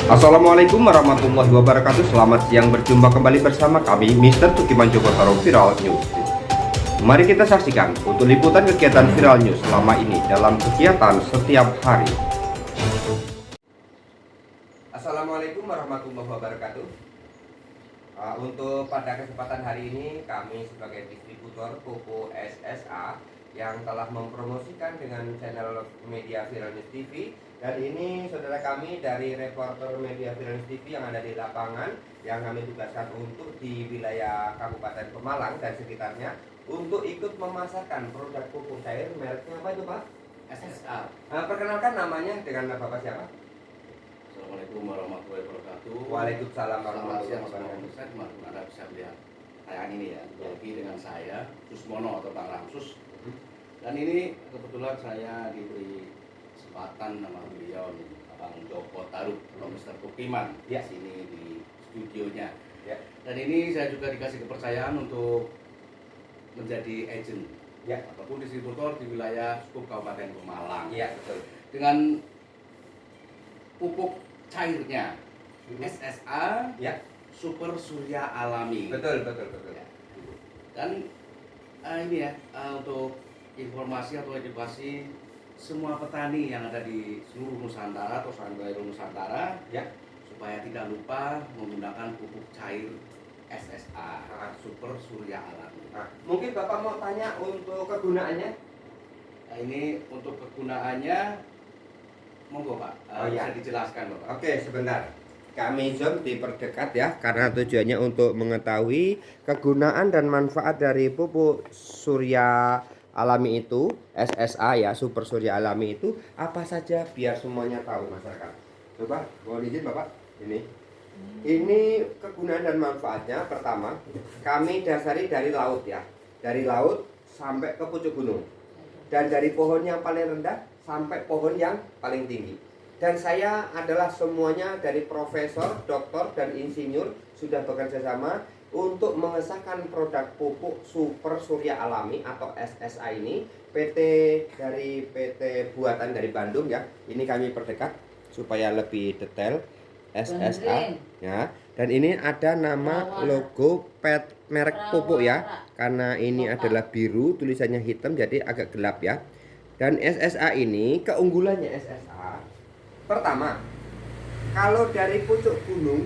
Assalamualaikum warahmatullahi wabarakatuh. Selamat siang, berjumpa kembali bersama kami Mr. Tukiman Joko Taro Viral News. Mari kita saksikan untuk liputan kegiatan Viral News selama ini dalam kegiatan setiap hari. Assalamualaikum warahmatullahi wabarakatuh. Untuk pada kesempatan hari ini kami sebagai distributor pupuk SSA yang telah mempromosikan dengan channel Media Viral News TV. Dan ini saudara kami dari reporter Media Viral News TV yang ada di lapangan, yang kami tugaskan untuk di wilayah Kabupaten Pemalang dan sekitarnya untuk ikut memasarkan produk pupuk cair mereknya apa itu Pak? SSA. Perkenalkan namanya dengan Bapak siapa? Assalamualaikum warahmatullahi wabarakatuh. Waalaikumsalam Selamat warahmatullahi siang wabarakatuh. Ustaz, Anda bisa melihat tayangan ini ya. Jadi dengan saya Susmono atau Bang Ramsus. Dan ini kebetulan saya diberi kesempatan nama beliau Bang Joko Taruk atau Mr. Tukiman Ya. di sini di studionya. Ya. Dan ini saya juga dikasih kepercayaan untuk menjadi agent Ya. ataupun distributor di wilayah Skup Kabupaten Pemalang. Iya betul. Dengan pupuk cairnya SSA Ya. Super Surya Alami. Betul. Ya. Dan ini ya untuk informasi atau edukasi semua petani yang ada di seluruh Nusantara atau seluruh Nusantara Ya. supaya tidak lupa menggunakan pupuk cair SSA Super Surya Alami. Nah, mungkin Bapak mau tanya untuk kegunaannya? Nah, ini untuk kegunaannya monggo Pak, ya. bisa dijelaskan Bapak. Oke, sebentar. Kami zoom diperdekat ya, karena tujuannya untuk mengetahui kegunaan dan manfaat dari pupuk surya alami itu, SSA ya, Super Surya Alami itu apa saja biar semuanya tahu masyarakat. Coba, mohon izin Bapak, ini. Ini kegunaan dan manfaatnya. Pertama, kami dasari dari laut ya. Dari laut sampai ke pucuk gunung. Dan dari pohon yang paling rendah sampai pohon yang paling tinggi. Dan saya adalah semuanya dari profesor, doktor, dan insinyur sudah bekerja sama untuk mengesahkan produk pupuk Super Surya Alami atau SSA ini. PT buatan dari Bandung ya. Ini kami perdekat supaya lebih detail. SSA ya. Dan ini ada nama logo merek pupuk ya. Karena ini adalah biru, tulisannya hitam jadi agak gelap ya. Dan SSA ini keunggulannya SSA. Pertama, kalau dari pucuk gunung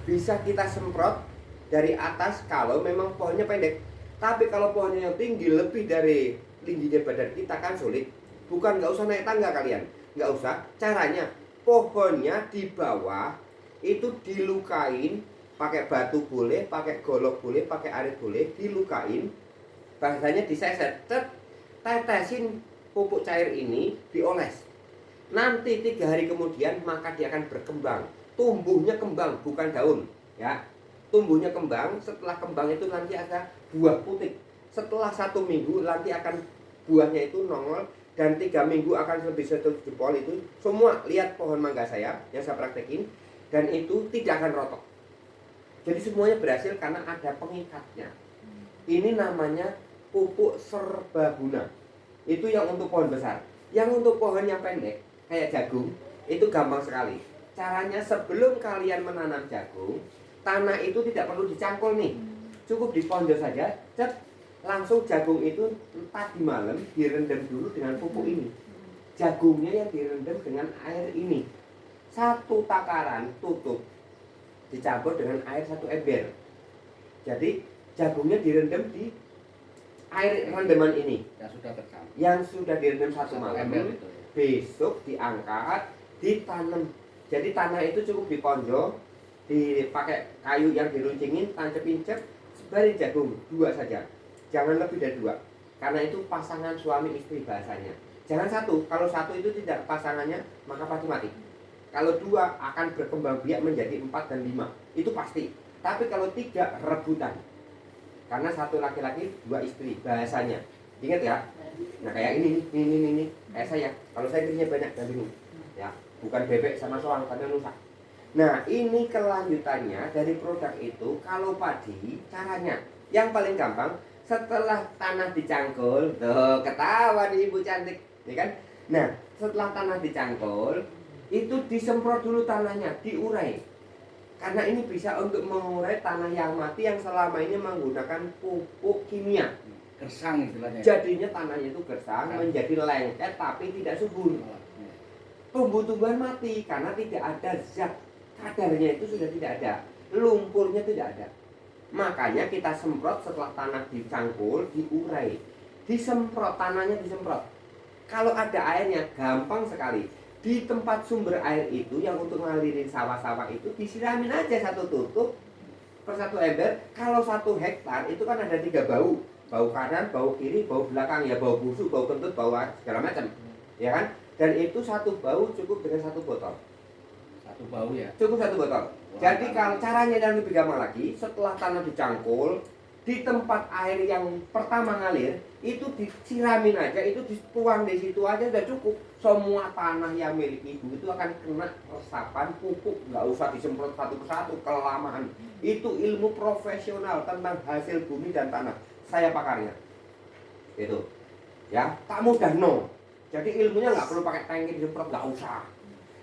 bisa kita semprot dari atas kalau memang pohonnya pendek. Tapi kalau pohonnya yang tinggi lebih dari tingginya badan kita kan sulit. Bukan nggak usah naik tangga kalian, nggak usah. Caranya pohonnya di bawah itu dilukain, pakai batu boleh, pakai golok boleh, pakai arit boleh, dilukain. Bahasanya diseset, tetesin pupuk cair ini, dioles. Nanti 3 hari kemudian maka dia akan berkembang. Tumbuhnya kembang bukan daun ya. Tumbuhnya kembang, setelah kembang itu nanti ada buah putih. Setelah 1 minggu nanti akan buahnya itu nongol. Dan 3 minggu akan lebih satu jempol itu. Semua lihat pohon mangga saya yang saya praktekin. Dan itu tidak akan rotok. Jadi semuanya berhasil karena ada pengikatnya. Ini namanya pupuk serbaguna. Itu yang untuk pohon besar. Yang untuk pohon yang pendek kayak jagung itu gampang sekali. Caranya sebelum kalian menanam jagung, tanah itu tidak perlu dicangkul nih. Cukup diponjol saja, langsung jagung itu tadi malam direndam dulu dengan pupuk ini. Jagungnya yang direndam dengan air ini. 1 takaran tutup dicampur dengan air 1 ember. Jadi jagungnya direndam di air rendaman ini yang sudah direndam 1 malam. Besok diangkat, ditanam. Jadi tanah itu cukup diponjol, dipakai kayu yang diruncingin, tancap-incep, sebarin jagung 2 saja. Jangan lebih dari 2. Karena itu pasangan suami istri bahasanya. Jangan 1. Kalau 1 itu tidak pasangannya, maka pasti mati. Kalau 2 akan berkembang biak menjadi 4 dan 5. Itu pasti. Tapi kalau 3 rebutan. Karena 1 laki-laki, 2 istri bahasanya. Ingat ya. Nah kayak ini. Kayak saya. Kalau saya istrinya banyak dan bingung. Ya, bukan bebek sama soang karena rusak. Nah, ini kelanjutannya dari produk itu. Kalau padi, caranya yang paling gampang setelah tanah dicangkul, tuh ketawa nih ibu cantik, ya kan? Nah, setelah tanah dicangkul, itu disemprot dulu tanahnya, diurai. Karena ini bisa untuk mengurai tanah yang mati yang selama ini menggunakan pupuk kimia. Gersang istilahnya. Jadinya tanahnya itu gersang, menjadi lengket tapi tidak subur. Tumbuh-tumbuhan mati karena tidak ada zat kadarnya, itu sudah tidak ada, lumpurnya tidak ada. Makanya kita semprot setelah tanah dicangkul, diurai, disemprot, tanahnya disemprot. Kalau ada airnya gampang sekali. Di tempat sumber air itu yang untuk ngalirin sawah-sawah itu disiramin aja satu tutup per satu ember. Kalau 1 hektar itu kan ada 3 bau, bau kanan, bau kiri, bau belakang, ya bau busuk, bau kentut, bau segala macam, ya kan? Dan itu satu bau cukup dengan 1 botol. Satu bau ya. Cukup 1 botol. Jadi kalau caranya dan lebih gampang lagi, setelah tanah dicangkul, di tempat air yang pertama ngalir, itu disiramin aja, itu dituang di situ aja udah cukup. Semua tanah yang milik ibu itu akan kena resapan pupuk, nggak usah disemprot satu persatu, kelamaan. Itu ilmu profesional tentang hasil bumi dan tanah. Saya pakarnya. Itu. Ya, tak mudah no. Jadi ilmunya nggak perlu pakai tangki disemprot, nggak usah.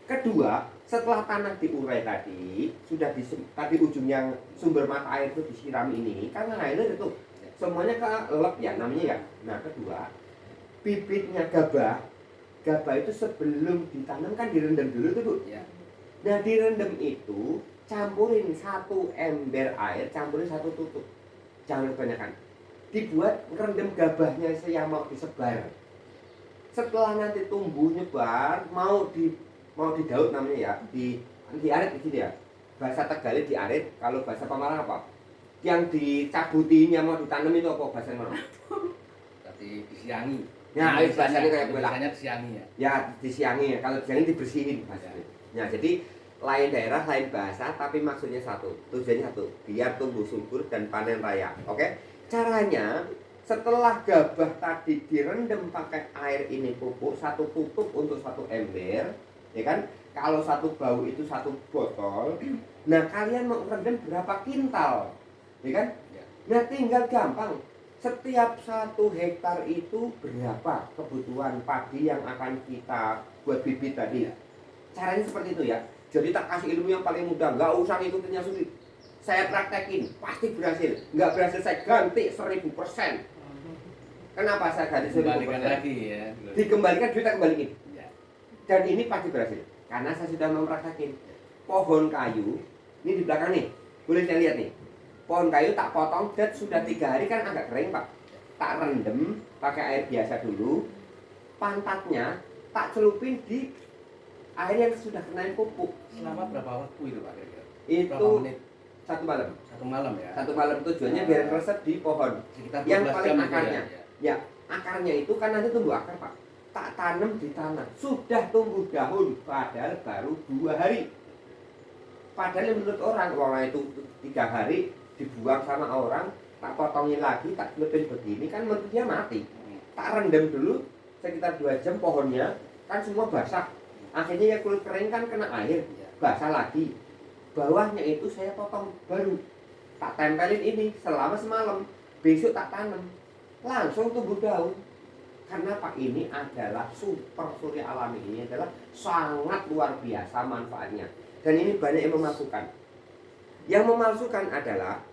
Kedua, setelah tanah diurai tadi, sudah tadi ujung yang sumber mata air itu disiram ini, karena airnya itu semuanya kelelep ya namanya ya. Nah kedua, bibitnya gabah itu sebelum ditanam kan direndam dulu tuh Bu. Ya. Nah direndam itu campurin 1 ember air, campurin 1 tutup, jangan kebanyakan. Dibuat ngerendam gabahnya yang mau disebar. Setelah nanti tumbuh nyebar, mau didaut namanya ya, diarit gitu ya. Bahasa Tegalnya diarit, kalau bahasa Pemalang apa? Yang dicabutin yang mau ditanam itu apa bahasa mana? Berarti disiangi. Ya, bahasanya kayak gue lah. Biasanya disiangi ya. Ya, disiangi ya. Kalau disiangi dibersihin bahasanya. Ya, jadi lain daerah, lain bahasa, tapi maksudnya satu. Tujuannya satu, biar tumbuh subur dan panen raya. Oke? Caranya setelah gabah tadi direndam pakai air ini pupuk, 1 tutup untuk 1 ember, ya kan? Kalau 1 bau itu 1 botol. Nah kalian mau rendam berapa kintal, ya kan? Nah tinggal gampang. Setiap 1 hektar itu berapa kebutuhan padi yang akan kita buat bibit tadi. Caranya seperti itu ya. Jadi tak kasih ilmu yang paling mudah, nggak usah ngikutin yang sulit. Saya praktekin, pasti berhasil. Nggak berhasil saya ganti 1000%. Kenapa saya ganti 1000%? Kembalikan lagi ya. Dikembalikan, duit tak kembaliin. Ya. Dan ini pasti berhasil. Karena saya sudah mempraktekin. Pohon kayu, ini di belakang nih, boleh saya lihat nih. Pohon kayu tak potong, dan sudah 3 hari kan agak kering Pak. Tak rendem, pakai air biasa dulu. Pantatnya tak celupin di air yang sudah kenain pupuk. Selama berapa waktu itu Pak? Itu berapa menit? 1 malam. 1 malam ya. 1 malam tujuannya biar resep di pohon. Sekitar 12 Yang paling jam itu akarnya. ya. Ya, akarnya itu kan nanti tumbuh akar Pak. Tak tanam di tanah, sudah tumbuh daun, padahal baru 2 hari. Padahal menurut orang itu 3 hari dibuang sama orang, tak potongin lagi, tak celupin begini, kan menurut dia mati. Tak rendam dulu sekitar 2 jam pohonnya, kan semua basah. Akhirnya ya kulit kering kan kena air, basah lagi. Bawahnya itu saya potong baru, tak tempelin ini selama semalam. Besok tak tanam, langsung tumbuh daun. Karena Pak ini adalah super surya alami, ini adalah sangat luar biasa manfaatnya. Dan ini banyak yang memalsukan. Yang memalsukan adalah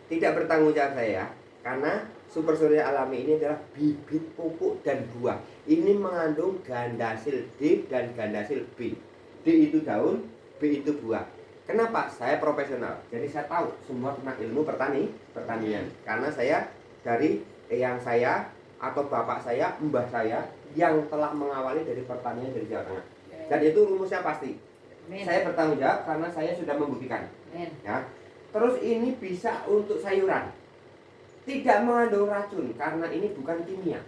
tidak bertanggung jawab saya, karena super surya alami ini adalah bibit pupuk dan buah. Ini mengandung gandasil D dan gandasil B. D itu daun, B itu buah. Kenapa? Saya profesional, jadi saya tahu semua tentang ilmu pertanian. Karena saya dari eyang saya atau bapak saya, mbah saya yang telah mengawali dari pertanian dari Jawa Tengah. Dan itu rumusnya pasti. Saya bertanggung jawab karena saya sudah membuktikan. Ya. Terus ini bisa untuk sayuran. Tidak mengandung racun karena ini bukan kimia.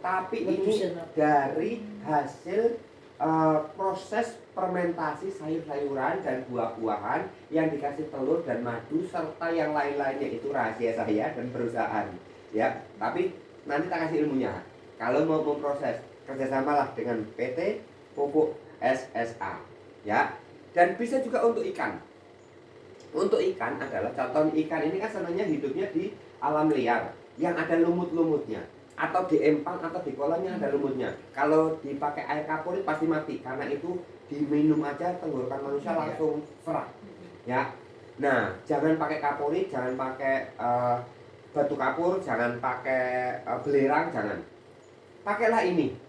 Tapi ini dari hasil proses fermentasi sayur-sayuran dan buah-buahan yang dikasih telur dan madu serta yang lain-lainnya, itu rahasia saya dan perusahaan. Ya, tapi nanti tak kasih ilmunya. Kalau mau memproses, kerjasamalah dengan PT Pupuk SSA. Ya, dan bisa juga untuk ikan. Untuk ikan adalah contoh, ikan ini kan sebenarnya hidupnya di alam liar yang ada lumut-lumutnya, atau di empang atau di kolam yang ada lumutnya. Kalau dipakai air kaporit pasti mati karena itu diminum aja tenggorokan manusia langsung serak. Ya. Nah, jangan pakai kapuri, jangan pakai batu kapur, jangan pakai belerang, jangan. Pakailah ini.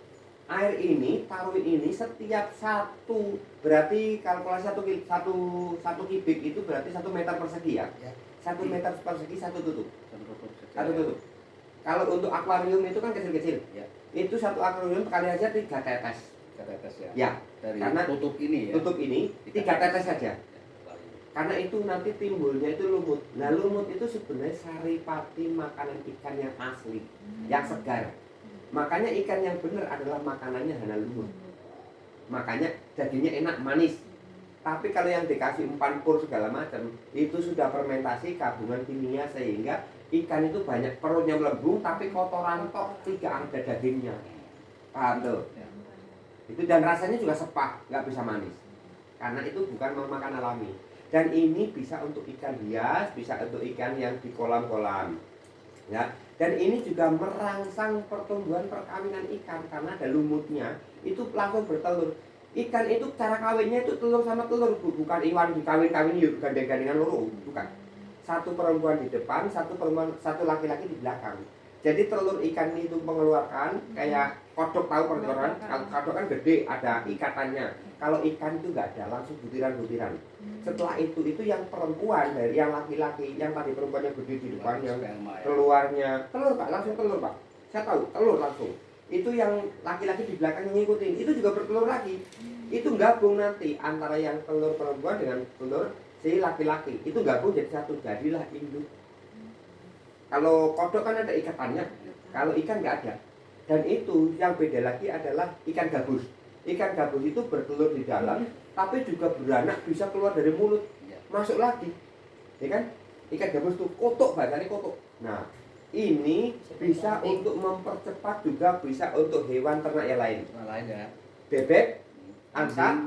Air ini, taruhin ini setiap satu, berarti kalkulasi satu kubik itu berarti 1 meter persegi ya. 1 meter persegi satu tutup. Satu tutup. Kalau untuk akuarium itu kan kecil-kecil. Ya. Itu satu akuarium kali aja 3 tetes. 3 tetes ya. Ya. Dari Karena tutup ini ya. Tutup ini 3 tetes saja. Karena itu nanti timbulnya itu lumut. Nah, lumut itu sebenarnya saripati makanan ikan yang asli, yang segar. Makanya ikan yang benar adalah makanannya hanya lumut. Makanya dagingnya enak, manis. Tapi kalau yang dikasih umpan pur segala macam, itu sudah fermentasi, gabungan kimia sehingga ikan itu banyak perutnya melembung tapi kotoran tok, tidak ada dagingnya. Paham tuh? Itu dan rasanya juga sepah, nggak bisa manis. Karena itu bukan memakan alami. Dan ini bisa untuk ikan hias, bisa untuk ikan yang di kolam-kolam. Ya. Dan ini juga merangsang pertumbuhan perkawinan ikan karena ada lumutnya, itu langsung bertelur. Ikan itu cara kawinnya itu telur sama telur, bukan iwan dikawin-kawin yuk gandeng-gandengan loro, bukan. Satu perempuan di depan, satu laki-laki di belakang. Jadi telur ikan itu mengeluarkan kayak kodok, tahu kodok kan? Kalau kodok kan gede, ada ikatannya. Kalau ikan itu nggak ada, langsung butiran-butiran. Setelah itu yang perempuan dari yang laki-laki, yang tadi perempuan yang gede di depan, yang keluarnya telur Pak, langsung telur Pak. Saya tahu telur langsung. Itu yang laki-laki di belakang ngikutin, itu juga bertelur lagi. Itu gabung nanti antara yang telur perempuan dengan telur si laki-laki. Itu gabung jadi satu, jadilah induk. Kalau kodok kan ada ikatannya, kalau ikan nggak ada. Dan itu yang beda lagi adalah ikan gabus. Ikan gabus itu bertelur di dalam, tapi juga beranak bisa keluar dari mulut, masuk lagi, ya kan? Ikan gabus itu kotok, bahasanya kotok. Nah, ini bisa untuk mempercepat, juga bisa untuk hewan ternak yang lain. Bebek, angsa,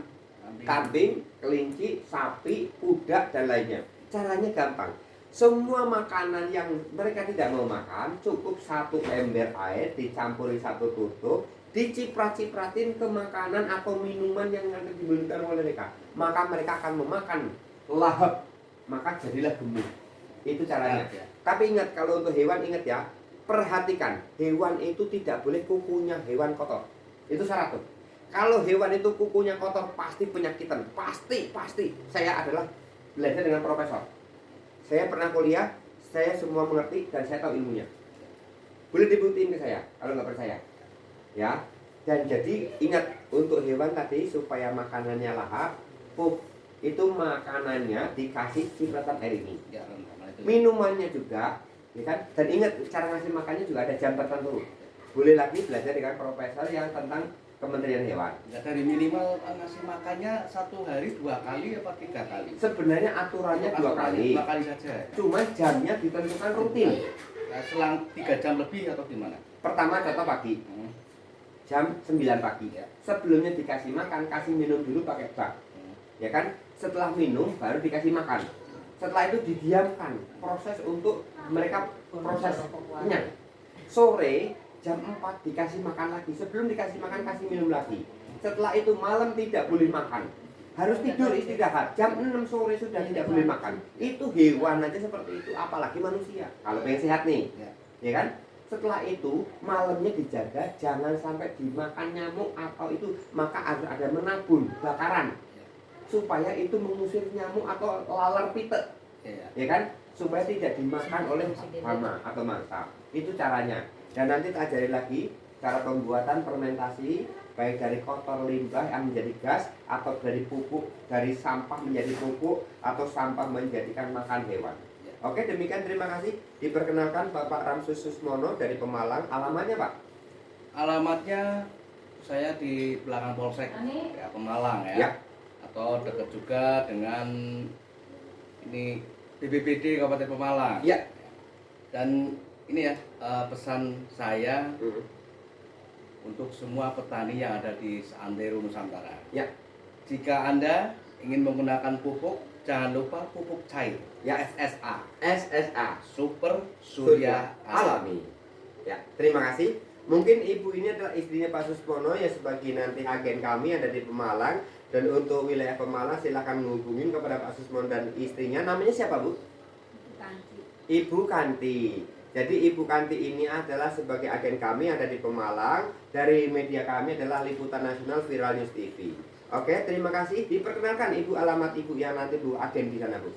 kambing, kelinci, sapi, kuda, dan lainnya. Caranya gampang. Semua makanan yang mereka tidak mau makan, cukup 1 ember air dicampuri 1 tutup, diciprat-cipratin ke makanan atau minuman yang akan diberikan oleh mereka. Maka mereka akan memakan lahap, maka jadilah gemuk. Itu caranya. Tapi ingat, kalau untuk hewan ingat ya, perhatikan, hewan itu tidak boleh kukunya hewan kotor. Itu syarat tuh. Kalau hewan itu kukunya kotor pasti penyakitan, pasti. Saya adalah belajar dengan profesor. Saya pernah kuliah, saya semua mengerti dan saya tahu ilmunya. Boleh dibuktiin ke saya kalau nggak percaya. Ya. Dan jadi ingat, untuk hewan tadi supaya makanannya lahap, itu makanannya dikasih cipratan air ini. Minumannya juga, ya kan? Dan ingat, cara ngasih makannya juga ada jam tertentu. Boleh lagi belajar dengan profesor yang tentang Kementerian Hewan. Ya, dari minimal ngasih makannya 1 hari 2 kali apa 3 kali? Sebenarnya aturannya 2 kali. 2 kali saja. Cuma jamnya ditentukan rutin. Nah, selang 3 jam lebih atau gimana? Pertama contoh pagi. Jam 9 pagi. Sebelumnya dikasih makan, kasih minum dulu pakai bak. Ya kan? Setelah minum baru dikasih makan. Setelah itu didiamkan, proses untuk mereka proses kenyang. Sore jam 4 dikasih makan lagi, sebelum dikasih makan kasih minum lagi. Setelah itu malam tidak boleh makan, harus tidur istirahat. Jam 6 sore sudah tidak boleh makan. Itu hewan aja seperti itu, apalagi manusia kalau pengen sehat nih, ya kan? Setelah itu malamnya dijaga, jangan sampai dimakan nyamuk atau itu, maka harus ada menabung bakaran supaya itu mengusir nyamuk atau laler pitek, ya kan? Supaya tidak dimakan oleh hama atau mangsa. Itu caranya. Dan nanti tak ajari lagi cara pembuatan fermentasi, baik dari kotor limbah yang menjadi gas, atau dari pupuk, dari sampah menjadi pupuk, atau sampah menjadikan makan hewan. Oke, demikian, terima kasih. Diperkenalkan Bapak Ramsus Susmono dari Pemalang. Alamatnya Pak? Alamatnya saya di belakang Polsek ya, Pemalang ya. Atau dekat juga dengan ini BPBD Kabupaten Pemalang. Ya. Dan ini ya pesan saya untuk semua petani yang ada di seantero Nusantara. Ya. Jika Anda ingin menggunakan pupuk, jangan lupa pupuk cair. Ya, SSA. SSA. Super Surya Alami. Ya, terima kasih. Mungkin ibu ini adalah istrinya Pak Susmono ya, sebagai nanti agen kami ada di Pemalang. Dan untuk wilayah Pemalang silahkan menghubungin kepada Pak Susmono dan istrinya. Namanya siapa, Bu? Ibu Kanti. Jadi Ibu Kanti ini adalah sebagai agen kami ada di Pemalang. Dari media kami adalah Liputan Nasional Viral News TV. Oke, terima kasih. Diperkenalkan Ibu, alamat Ibu yang nanti Bu agen di sana, Bu.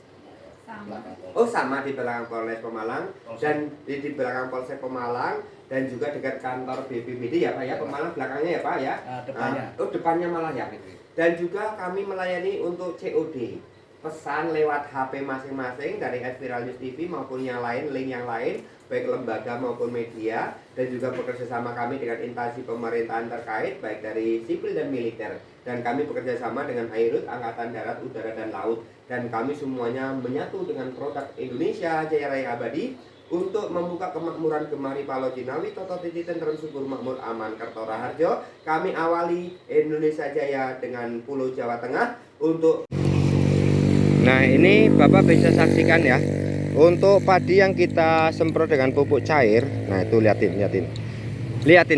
Oh, sama di belakang Polres Pemalang dan di belakang Polsek Pemalang dan juga dekat kantor BPBD ya Pak ya, Pemalang belakangnya ya Pak ya. Depannya. Oh, depannya malah ya. Dan juga kami melayani untuk COD, pesan lewat HP masing-masing dari Viral News TV maupun yang lain, link yang lain, baik lembaga maupun media, dan juga bekerja sama kami dengan instansi pemerintahan terkait baik dari sipil dan militer. Dan kami bekerja sama dengan HIRUT, Angkatan Darat, Udara dan Laut, dan kami semuanya menyatu dengan produk Indonesia Jaya Raya Abadi untuk membuka kemakmuran Gemari Palo Jinawi Toto Titi Tentrem Subur Makmur Aman Kertora Harjo. Kami awali Indonesia Jaya dengan Pulau Jawa Tengah untuk. Nah, ini Bapak bisa saksikan ya, untuk padi yang kita semprot dengan pupuk cair. Nah, itu liatin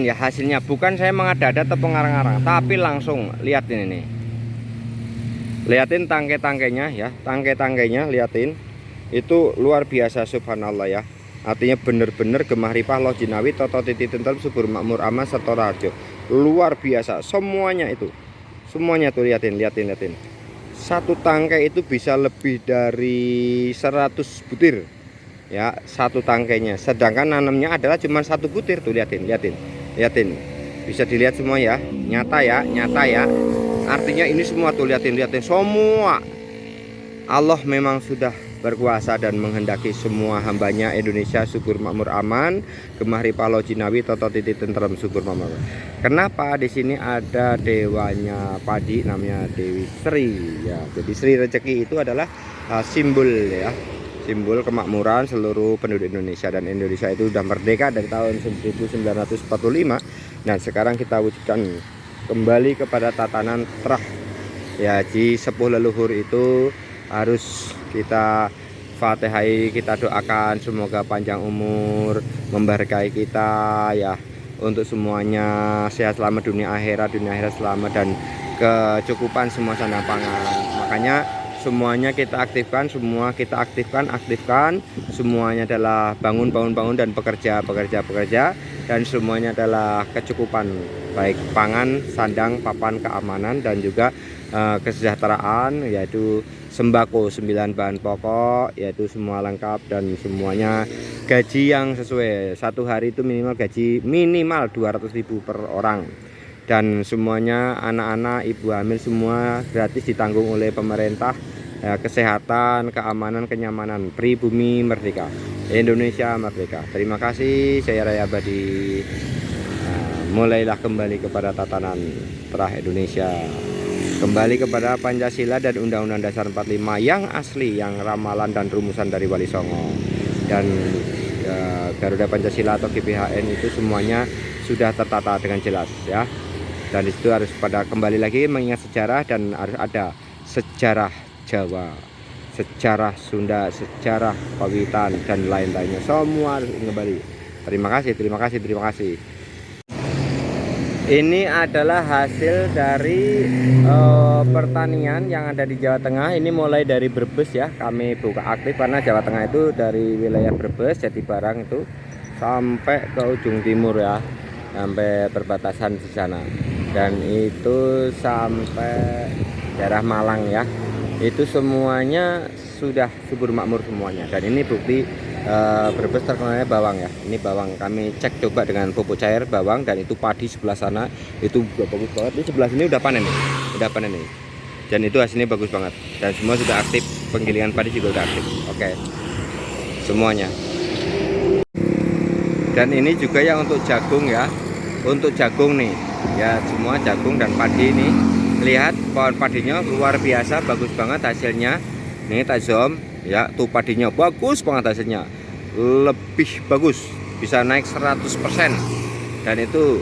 ya hasilnya. Bukan saya mengada-ada atau pengarang-arang, tapi langsung liatin ini. Liatin tangkai-tangkainya ya, tangkai-tangkainya liatin. Itu luar biasa, subhanallah ya. Artinya bener-bener Gemah Ripah Loh Jinawi Toto Titi Tentrem Subur Makmur Aman Setora Harjo. Luar biasa semuanya itu. Semuanya tuh liatin. Satu tangkai itu bisa lebih dari 100 butir. Ya, satu tangkainya. Sedangkan nanamnya adalah cuma satu butir tuh, liatin. Bisa dilihat semua ya. Nyata ya. Artinya ini semua tuh liatin semua. Allah memang sudah berkuasa dan menghendaki semua hambanya Indonesia subur makmur aman, Gemah Ripah Loh Jinawi Toto Titi Tentrem subur makmur. Kenapa di sini ada dewanya padi namanya Dewi Sri ya. Jadi Sri Rezeki itu adalah simbol ya, simbol kemakmuran seluruh penduduk Indonesia, dan Indonesia itu sudah merdeka dari tahun 1945. Dan sekarang kita wujudkan kembali kepada tatanan terah ya. Di sepuh leluhur itu harus kita fatihai, kita doakan semoga panjang umur, memberkahi kita ya, untuk semuanya sehat selamat dunia akhirat selamat, dan kecukupan semua sandang pangan. Makanya semuanya kita aktifkan, semuanya adalah bangun dan bekerja, dan semuanya adalah kecukupan baik pangan, sandang, papan, keamanan, dan juga kesejahteraan, yaitu sembako 9 bahan pokok, yaitu semua lengkap, dan semuanya gaji yang sesuai. Satu hari itu gaji minimal 200.000 per orang, dan semuanya anak-anak, ibu hamil semua gratis ditanggung oleh pemerintah. Kesehatan, keamanan, kenyamanan, pribumi merdeka, Indonesia merdeka. Terima kasih, Jaya Raya Abadi. Mulailah kembali kepada tatanan terah Indonesia, kembali kepada Pancasila dan Undang-Undang Dasar 45 yang asli, yang ramalan dan rumusan dari Wali Songo. Dan Garuda Pancasila atau GPHN itu semuanya sudah tertata dengan jelas ya. Dan disitu harus pada kembali lagi mengingat sejarah, dan harus ada sejarah Jawa, sejarah Sunda, sejarah Pawitan, dan lain-lainnya, semua harus kembali. Terima kasih. Ini adalah hasil dari pertanian yang ada di Jawa Tengah. Ini mulai dari Brebes ya, kami buka aktif karena Jawa Tengah itu dari wilayah Brebes, Jatibarang itu sampai ke ujung timur ya, sampai perbatasan di sana, dan itu sampai daerah Malang ya. Itu semuanya sudah subur makmur semuanya. Dan ini bukti Brebes terkenalnya bawang ya. Ini bawang, kami cek coba dengan pupuk cair bawang, dan itu padi sebelah sana itu bagus banget. Ini sebelah sini udah panen nih. Dan itu hasilnya bagus banget, dan semua sudah aktif, penggilingan padi juga udah aktif. Oke. Semuanya. Dan ini juga ya untuk jagung ya. Untuk jagung nih ya, semua jagung dan padi ini. Lihat pohon padinya luar biasa, bagus banget hasilnya. Nih tak zoom ya, tuh padinya bagus banget hasilnya, lebih bagus, bisa naik 100%. Dan itu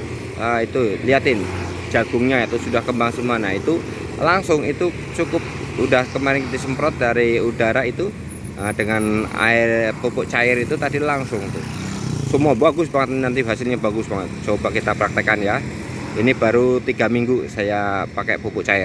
liatin jagungnya itu sudah kembang semua. Nah itu langsung itu cukup, udah kemarin disemprot dari udara itu dengan air pupuk cair itu tadi langsung tuh semua bagus banget, nanti hasilnya bagus banget. Coba kita praktekkan ya. Ini baru 3 minggu saya pakai pupuk cair.